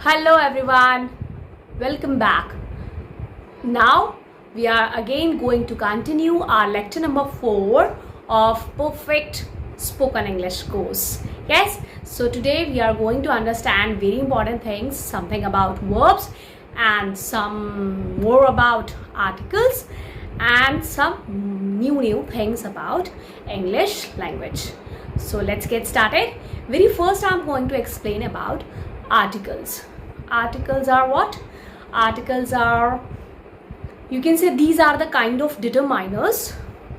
Hello everyone, welcome back. Now we are again going to continue our lecture number 4 of Perfect Spoken English course. Yes, so today we are going to understand very important things, something about verbs and some more about articles and some new things about English language. So let's get started. Very first I'm going to explain about articles. Articles are what? Articles are, you can say these are the kind of determiners.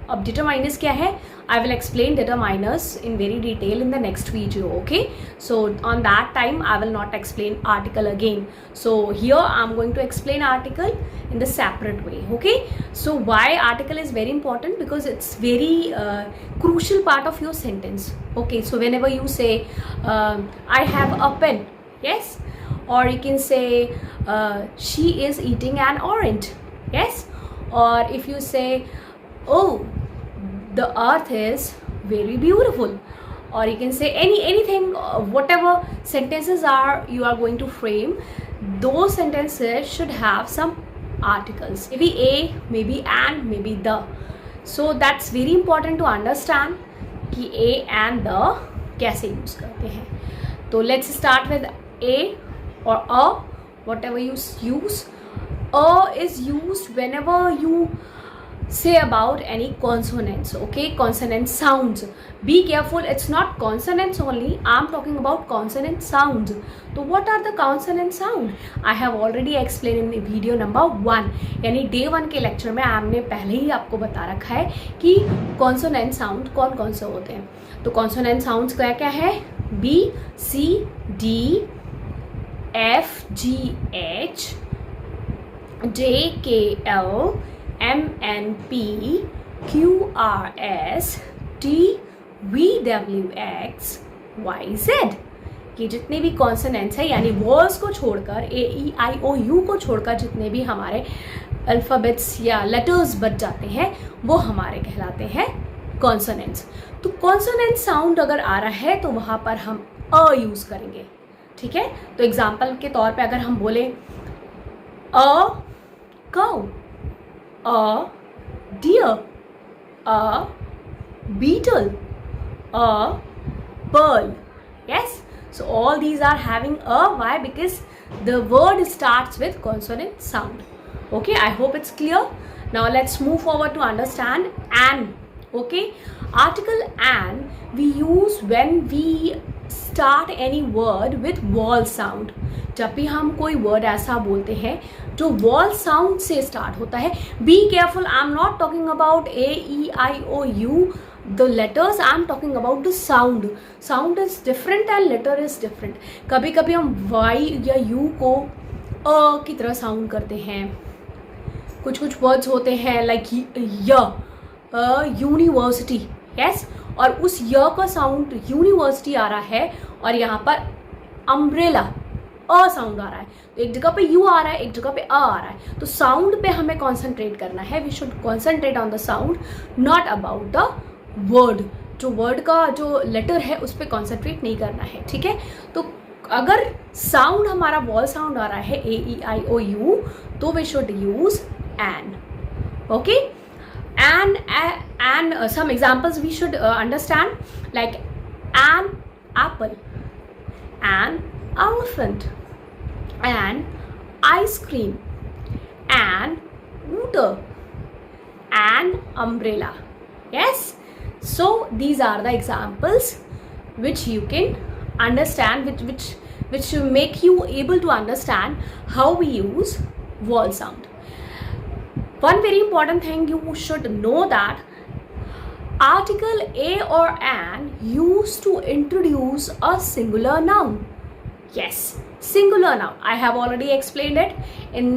अब determiners क्या है? I will explain determiners in very detail in the next video, okay? So on that time I will not explain article again. So here I'm going to explain article in the separate way, okay? So why article is very important? Because it's very crucial part of your sentence, okay? So whenever you say I have a pen, yes, or you can say she is eating an orange, yes, or if you say oh the earth is very beautiful, or you can say anything, whatever sentences are you are going to frame, those sentences should have some articles, maybe a, maybe and, maybe the. So that's very important to understand कि a and the कैसे use करते हैं. तो let's start with a or a, whatever you use. A is used whenever you say about any consonants, okay? Consonant sounds. Be careful, it's not consonants only, I'm talking about consonant sounds. So what are the consonant sound? I have already explained in video number 1, यानी day 1 के lecture में हमने पहले ही आपको बता रखा है कि consonant sound कौन कौन से होते हैं. तो consonant sounds क्या क्या है? B, C, D, F, G, H, J, K, L, M, N, P, Q, R, S, T, V, W, X, Y, Z. ये जितने भी कॉन्सोनेंट्स हैं यानी वॉल्स को छोड़कर ए ई आई ओ यू को छोड़कर जितने भी हमारे अल्फ़ाबेट्स या लेटर्स बच जाते हैं वो हमारे कहलाते हैं कॉन्सोनेंट्स. तो कॉन्सोनेंट साउंड अगर आ रहा है तो वहाँ पर हम अ यूज़ करेंगे, ठीक है? तो एग्जाम्पल के तौर पे अगर हम बोले अ cow, a deer, a beetle, a pearl, yes? So all these are having a. Why? Because the word starts with consonant sound. Okay, I hope it's clear. Now let's move forward to understand an. Okay, article an we use when we start any word with vowel sound. जब भी हम कोई word ऐसा बोलते हैं जो wall sound से start होता है. Be careful, I am not talking about A E I O U the letters, I am talking about the sound. Sound is different and letter is different. कभी कभी हम वाई या you को अ की तरह साउंड करते हैं. कुछ वर्ड्स होते हैं लाइक यूनिवर्सिटी, यस, और उस य का साउंड यूनिवर्सिटी आ रहा है और यहाँ पर अम्ब्रेला अ साउंड आ रहा है. तो एक जगह पे यू आ रहा है, एक जगह पे अ आ रहा है. तो साउंड पे हमें कॉन्सेंट्रेट करना है. We should concentrate on the sound, not about the word. जो वर्ड का जो लेटर है उस पर कॉन्सेंट्रेट नहीं करना है, ठीक है? तो अगर साउंड हमारा वॉल साउंड आ रहा है A E I O U तो we should use an, okay? And some examples we should understand, like an apple, an elephant, an ice cream, an scooter, an umbrella. Yes, so these are the examples which you can understand, which make you able to understand how we use vowel sound. One very important thing you should know that article a or an used to introduce a singular noun. Yes, singular noun. I have already explained it in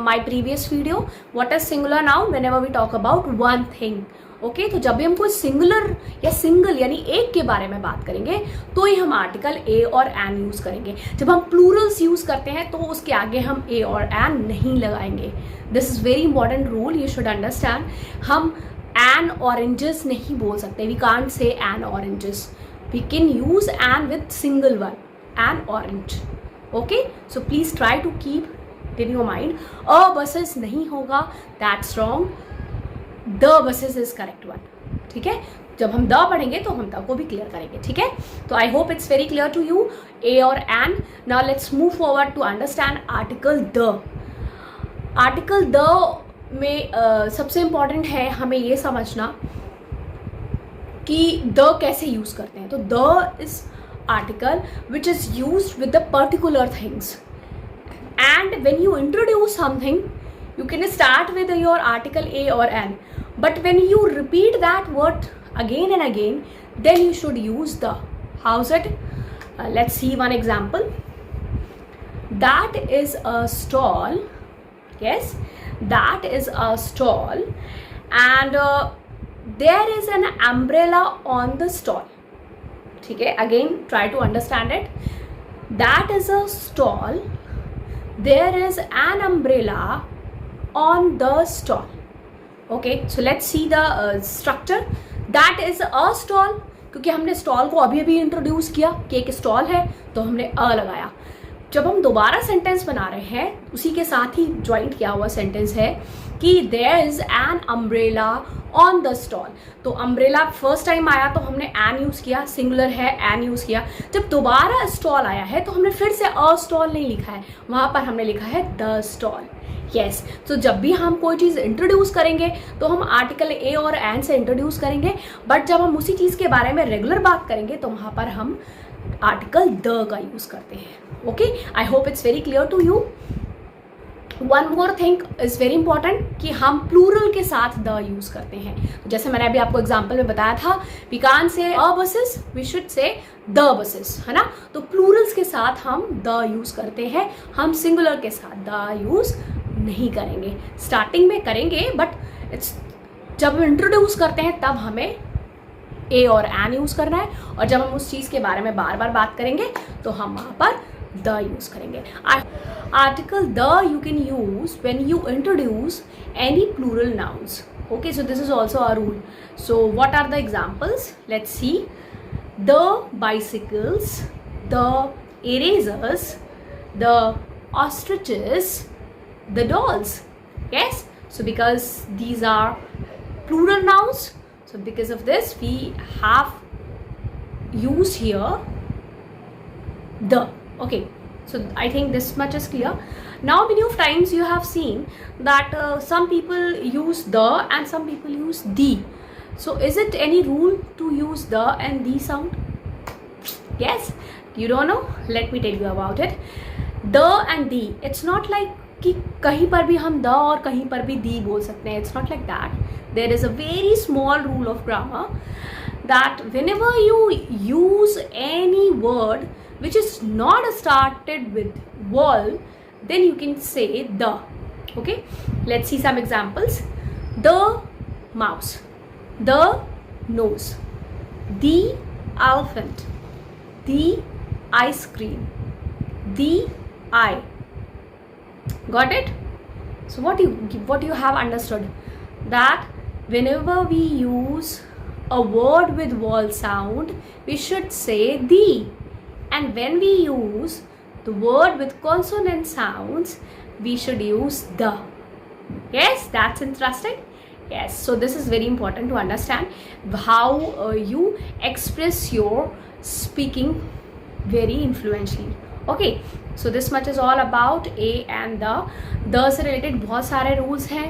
my previous video. What is singular noun? Whenever we talk about one thing. Okay, तो जब भी हम कोई singular या single यानी एक के बारे में बात करेंगे तो ही हम आर्टिकल ए और एन यूज करेंगे. जब हम प्लूरल्स यूज करते हैं तो उसके आगे हम ए और एन नहीं लगाएंगे. This is very important rule, you should understand. हम एन ऑरेंजेस नहीं बोल सकते. We can't say an oranges. We can use an with single one, an orange. Okay, so please try to keep in your mind. A buses नहीं होगा, that's wrong. The buses is correct one. ठीक है, जब हम the पढ़ेंगे तो हम the को भी क्लियर करेंगे. ठीक है, तो I hope it's very clear to you a और an. Now let's move forward to understand article the. Article the में सबसे इंपॉर्टेंट है हमें ये समझना कि द कैसे यूज करते हैं. तो the is article which is used with the particular things, and when you introduce something you can start with your article a or n, but when you repeat that word again and again, then you should use the. How's it? Let's see one example. That is a stall. Yes, that is a stall, and there is an umbrella on the stall. ठीक है, again try to understand it. That is a stall, there is an umbrella on the stall. Okay, so let's see the structure. That is a stall, क्योंकि हमने stall को अभी अभी introduce किया कि एक स्टॉल है, तो हमने अ लगाया. जब हम दोबारा सेंटेंस बना रहे हैं, उसी के साथ ही ज्वाइंट किया हुआ सेंटेंस है कि there is an umbrella on the stall. तो अम्ब्रेला फर्स्ट टाइम आया तो हमने एन यूज किया, सिंगुलर है एन यूज किया. जब दोबारा स्टॉल आया है तो हमने फिर से अ स्टॉल नहीं लिखा है, वहां पर हमने लिखा है द स्टॉल. यस, तो जब भी हम कोई चीज़ इंट्रोड्यूस करेंगे तो हम आर्टिकल ए और एन से इंट्रोड्यूस करेंगे, बट जब हम उसी चीज़ के बारे में रेगुलर बात करेंगे तो वहाँ पर हम आर्टिकल द का यूज़ करते हैं. Okay, I hope it's very clear to you. One more thing is very important कि हम प्लूरल के साथ द यूज़ करते हैं. जैसे मैंने अभी आपको एग्जाम्पल में बताया था, we can't say a buses, we should say the buses, है ना. तो प्लूरल्स के साथ हम द यूज़ करते हैं, हम सिंगुलर के साथ द यूज़ नहीं करेंगे. स्टार्टिंग में करेंगे, बट इट्स जब हम इंट्रोड्यूस करते हैं तब हमें ए और एन यूज़ करना है, और जब हम उस चीज़ के बारे में बार बार बात करेंगे तो हम वहाँ पर द यूज़ करेंगे. Article the you can use when you introduce any plural nouns. Okay, so this is also a rule. So what are the examples? Let's see. The bicycles, the erasers, the ostriches, the dolls. Yes, so because these are plural nouns, so because of this we have used here the. Okay, so I think this much is clear. Now many of times you have seen that some people use the and some people use the. So is it any rule to use the and the sound? Yes, you don't know? Let me tell you about it. The and the, it's not like कि कहीं पर भी हम the और कहीं पर भी दी बोल सकते हैं. It's not like that. There is a very small rule of grammar that whenever you use any word which is not started with vowel, then you can say the. Okay, let's see some examples. The mouse, the nose, the elephant, the ice cream, the eye. Got it? So what you have understood, that whenever we use a word with vowel sound, we should say the, and when we use the word with consonant sounds, we should use the. Yes, that's interesting. Yes, so this is very important to understand how you express your speaking very influentially. Okay, so this much is all about a and the से related बहुत सारे rules हैं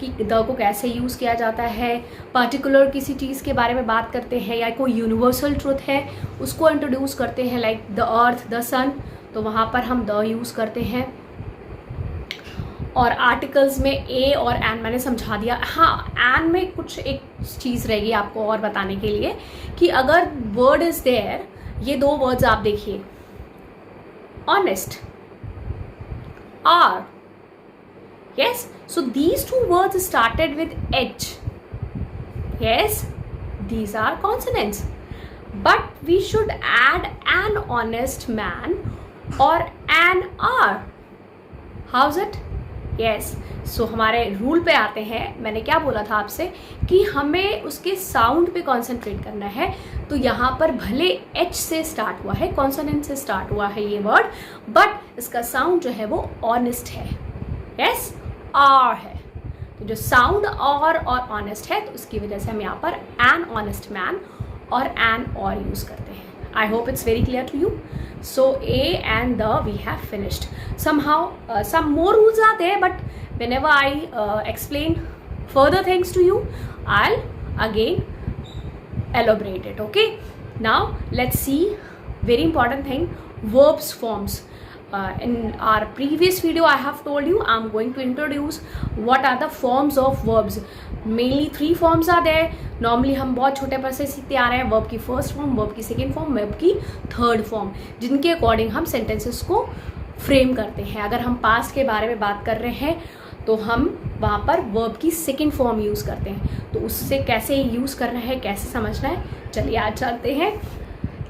कि the को कैसे use किया जाता है. पर्टिकुलर किसी चीज़ के बारे में बात करते हैं या कोई यूनिवर्सल ट्रूथ है उसको इंट्रोड्यूस करते हैं, लाइक द अर्थ, द सन, तो वहाँ पर हम द यूज़ करते हैं. और आर्टिकल्स में ए और एन मैंने समझा दिया. हाँ, एन में कुछ एक चीज़ रहेगी आपको और बताने के लिए कि अगर वर्ड इज़ देयर, ये दो वर्ड्स आप देखिए, honest, are. Yes, so these two words started with H. Yes, these are consonants, but we should add an honest man or an R. How's it? Yes. So हमारे rule पे आते हैं। मैंने क्या बोला था आपसे कि हमें उसके साउंड पे कॉन्सेंट्रेट करना है। तो यहाँ पर भले एच से स्टार्ट हुआ है, कॉन्सोनेंट से स्टार्ट हुआ है ये वर्ड, बट इसका साउंड जो है वो ऑनेस्ट है। यस, आर है। तो जो साउंड और ऑनेस्ट है, तो उसकी वजह से हम यहाँ पर एन ऑनेस्ट मैन और एन और यूज करते हैं। I hope it's very clear to you. So A and the we have finished. Somehow some more rules are there, but whenever I explain further things to you, I'll again elaborate it. Okay, now let's see very important thing, verbs forms. In our previous video I have told you I'm going to introduce what are the forms of verbs. Mainly 3 forms are there. Normally हम बहुत छोटे पर से सीखते आ रहे हैं, verb की first form, verb की सेकेंड फॉर्म, वर्ब की थर्ड फॉर्म, जिनके अकॉर्डिंग हम सेंटेंसेस को फ्रेम करते हैं। अगर हम पास्ट के बारे में बात कर रहे हैं तो हम वहाँ पर वर्ब की सेकेंड फॉर्म यूज़ करते हैं। तो उससे कैसे यूज़ करना है, कैसे समझना है, चलिए आज चलते हैं।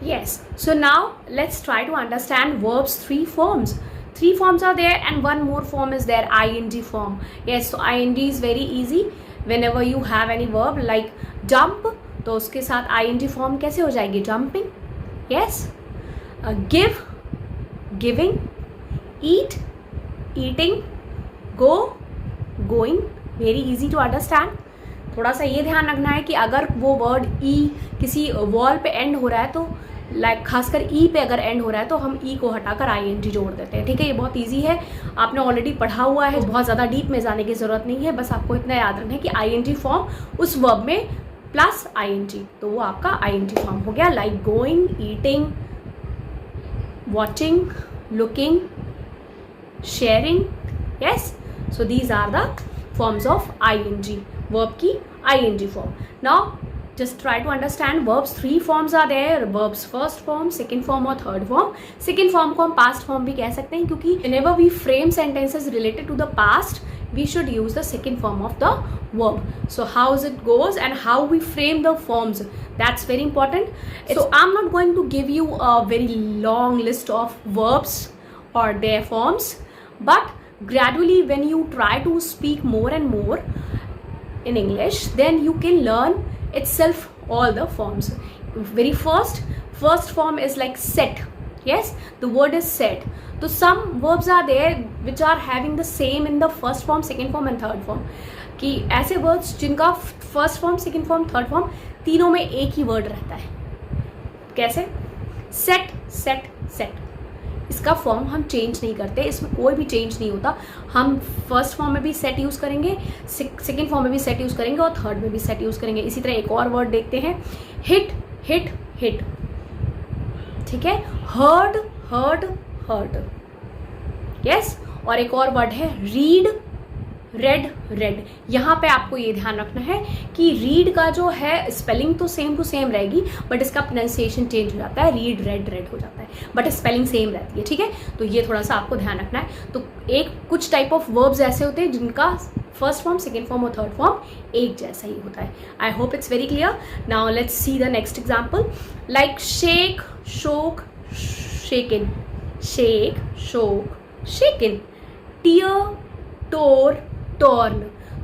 Yes, so now let's try to understand verbs 3 forms. 3 forms are there and one more form is there, ing form. Yes, so ing is very easy. Whenever you have any verb like jump, तो उसके साथ ing form कैसे हो जाएगी? Jumping. Yes. Give, giving. Eat, eating. Go, going. Very easy to understand. थोड़ा सा ये ध्यान रखना है कि अगर वो वर्ड ई किसी वॉल पे एंड हो रहा है तो लाइक खासकर ई पे अगर एंड हो रहा है तो हम ई को हटाकर आईएनजी जोड़ देते हैं। ठीक है, ये बहुत इजी है, आपने ऑलरेडी पढ़ा हुआ है, बहुत ज़्यादा डीप में जाने की ज़रूरत नहीं है। बस आपको इतना याद रखना है कि आईएनजी फॉर्म उस वर्ब में प्लस आईएनजी, तो वो आपका आईएनजी फॉर्म हो गया। Like going, eating, watching, looking, sharing. Yes, so these are the forms of ING, verb की ing form. Now just try to understand verbs 3 forms are there, verbs first form, second form और third form. Second form को हम past form भी कह सकते हैं क्योंकि whenever we frame sentences related to the past we should use the second form of the verb. So how it goes and how we frame the forms, that's very important. So I'm not going to give you a very long list of verbs or their forms, but gradually when you try to speak more and more in English, then you can learn itself all the forms. Very first form is like set. Yes, the word is set. So some verbs are there which are having the same in the first form, second form and third form. कि ऐसे words जिनका first form, second form, third form तीनों में एक ही word रहता है। कैसे? set, set, set. इसका फॉर्म हम चेंज नहीं करते, इसमें कोई भी चेंज नहीं होता। हम फर्स्ट फॉर्म में भी सेट यूज़ करेंगे, सेकेंड फॉर्म में भी सेट यूज़ करेंगे और थर्ड में भी सेट यूज़ करेंगे। इसी तरह एक और वर्ड देखते हैं, हिट, हिट, हिट। ठीक है, हर्ड, हर्ड, हर्ड। यस, और एक और वर्ड है रीड, रेड, रेड। यहाँ पे आपको ये ध्यान रखना है कि रीड का जो है स्पेलिंग तो सेम टू सेम रहेगी, बट इसका प्रोनाउंसिएशन चेंज हो जाता है, रीड, रेड, रेड हो जाता है, बट स्पेलिंग सेम रहती है। ठीक है, तो ये थोड़ा सा आपको ध्यान रखना है। तो एक कुछ टाइप ऑफ वर्ब्स ऐसे होते हैं जिनका फर्स्ट फॉर्म, सेकेंड फॉर्म और थर्ड फॉर्म एक जैसा ही होता है। आई hope it's very clear. Now let's see the next example, like shake, शोक, शेकिन, शेक, शोक, शेकिन, टीयर, टोर, टॉर्न।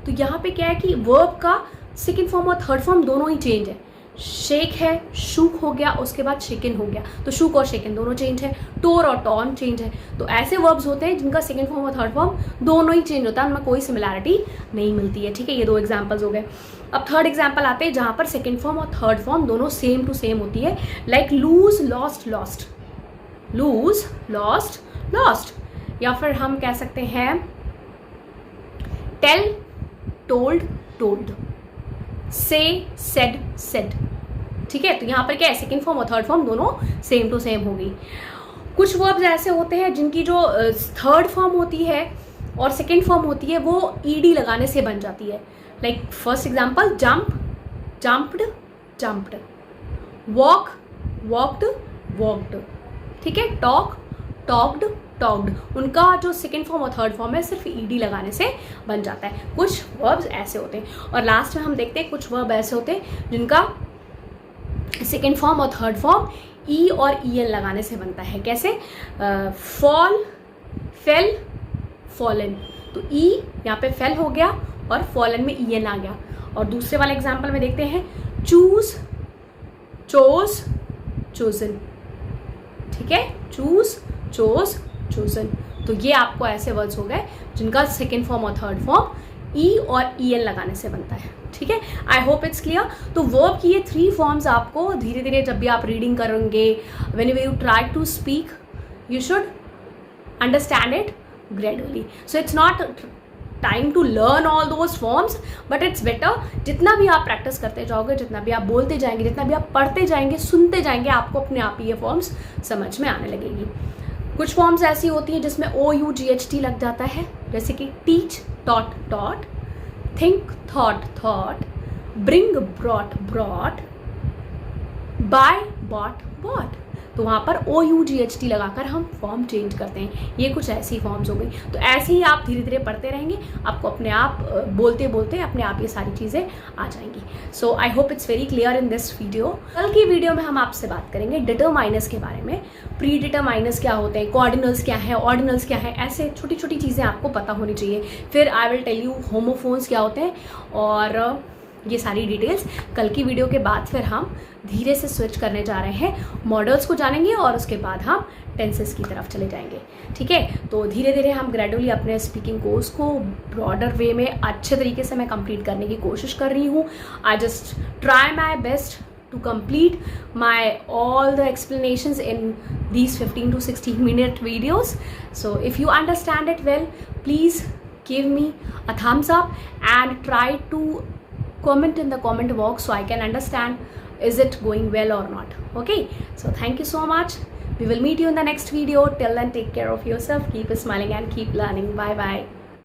तो यहाँ पे क्या है कि वर्ब का सेकेंड फॉर्म और थर्ड फॉर्म दोनों ही चेंज है। शेक है, शूक हो गया, उसके बाद शेकिन हो गया, तो शूक और शेकिन दोनों चेंज है। टोर और टॉर्न चेंज है। तो ऐसे वर्ब्स होते हैं जिनका सेकेंड फॉर्म और थर्ड फॉर्म दोनों ही चेंज होता है, उनमें कोई सिमिलैरिटी नहीं मिलती है। ठीक है, ये 2 एग्जाम्पल्स हो गए। अब थर्ड एग्जाम्पल आते हैं जहाँ पर सेकेंड फॉर्म और थर्ड फॉर्म दोनों सेम टू सेम होती है। Like lose, lost, lost, lose, lost, lost. या फिर हम कह सकते हैं tell, told, told, say, said, said. ठीक है, तो यहाँ पर क्या है, सेकेंड फॉर्म और थर्ड फॉर्म दोनों सेम टू सेम हो गई। कुछ वर्ब्स ऐसे होते हैं जिनकी जो थर्ड फॉर्म होती है और सेकेंड फॉर्म होती है वो ईडी लगाने से बन जाती है। Like first example, jump, jumped, jumped, walk, walked, walked. ठीक है, टॉक, टॉक्ड, टॉक्ड। उनका जो सेकेंड फॉर्म और थर्ड फॉर्म है सिर्फ ईडी लगाने से बन जाता है। कुछ वर्ब्स ऐसे होते हैं। और लास्ट में हम देखते हैं कुछ वर्ब ऐसे होते हैं जिनका सेकेंड फॉर्म और थर्ड फॉर्म ई और ई एन लगाने से बनता है। कैसे? फॉल, फेल, फॉलन, तो ई यहाँ पे फेल हो गया और फॉलन में ईएन आ गया। और दूसरे वाले एग्जाम्पल में देखते हैं, चूज, चोज, चोजन। ठीक है, चूज, चोज, चोजन। तो ये आपको ऐसे वर्ड्स हो गए जिनका सेकेंड फॉर्म और थर्ड फॉर्म ई और ई एन लगाने से बनता है। ठीक है, आई होप इट्स क्लियर। तो वर्ब की ये 3 फॉर्म्स आपको धीरे धीरे जब भी आप रीडिंग करेंगे, when you try to speak, you should understand it gradually. So it's not time to learn all those forms, but it's better जितना भी आप प्रैक्टिस करते जाओगे, जितना भी आप बोलते जाएंगे, जितना भी आप पढ़ते जाएंगे, सुनते जाएंगे, आपको अपने आप ही ये फॉर्म्स समझ में आने लगेगी। कुछ फॉर्म्स ऐसी होती हैं जिसमें OUGHT लग जाता है, जैसे कि teach, taught, taught, think, thought, thought, bring, brought, brought, buy, bought, bought. तो वहाँ पर OUGHT लगाकर हम फॉर्म चेंज करते हैं। ये कुछ ऐसी फॉर्म्स हो गई। तो ऐसे ही आप धीरे धीरे पढ़ते रहेंगे, आपको अपने आप बोलते बोलते अपने आप ये सारी चीज़ें आ जाएंगी। So I hope it's very clear in this video. कल की वीडियो में हम आपसे बात करेंगे डिटरमाइनर्स के बारे में। प्री डिटरमाइनर्स क्या होते हैं, कोऑर्डिनल्स क्या है, ऑर्डिनल्स क्या है, ऐसे छोटी छोटी चीज़ें आपको पता होनी चाहिए। फिर I will tell you homophones क्या होते हैं, और ये सारी डिटेल्स कल की वीडियो के बाद फिर हम धीरे से स्विच करने जा रहे हैं, मॉडल्स को जानेंगे और उसके बाद हम टेंसेस की तरफ चले जाएंगे। ठीक है, तो धीरे धीरे हम ग्रेजुअली अपने स्पीकिंग कोर्स को ब्रॉडर वे में अच्छे तरीके से मैं कंप्लीट करने की कोशिश कर रही हूँ। I just try my best to complete my all the explanations in these 15 to 16 minute videos. So if you understand it well, please give me a thumbs up and try to comment in the comment box so I can understand is it going well or not. Okay, so thank you so much. We will meet you in the next video. Till then, take care of yourself, keep smiling and keep learning. Bye bye.